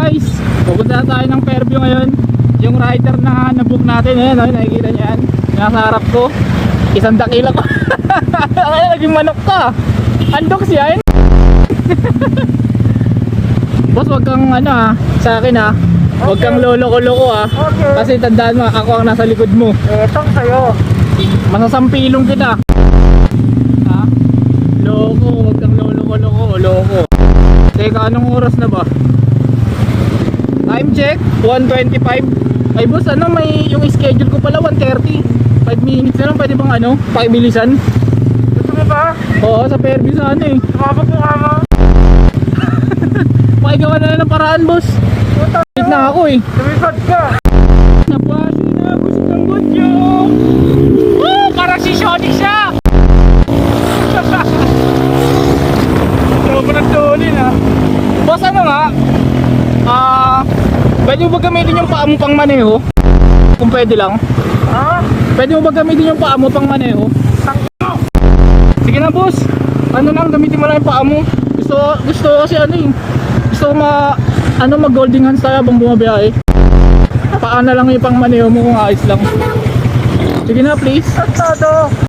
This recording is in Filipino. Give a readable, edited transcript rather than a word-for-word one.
guys, pupunta na tayo ng Fairview ngayon. Yung rider na nabook natin, ayan, oh, nakikita niyo yan. Nasa harap ko, isang dakila ko. Ay, naging manok ka. Andox yan. Boss, wag kang sa akin wag kang lolo-loko Okay. Kasi tandaan mo, ako ang nasa likod mo. Etong sa'yo. Masasampilong kita. Ha? Loko, wag kang lolo-loko, loko. Teka, anong oras na ba? Time check, 1:25. Ay boss, may yung schedule ko pala 1:30. 5 minutes na lang, pwede bang pakibilisan? Gusto mo ba? Oo, sa Fairview sana eh. Sumabot mo nga mo. Pakigawa na lang ng paraan, boss. Puta Wait na ako eh. Lumipad ka. Napasi na, gusto ng budyo. Oh, parang si Sonic siya. Sobrang tulin Boss, pwede mo ba gamitin yung paa mo pang maneho? Kung pwede lang. Ha? Pwede mo ba gamitin yung paa mo pang maneho? Sige na boss. Gamitin mo lang yung paa mo. Gusto kasi gusto ko mag holding hands tayo habang bumabiyahe. Paa na lang yung pang maneho mo kung ayos lang. Sige na please. Todo.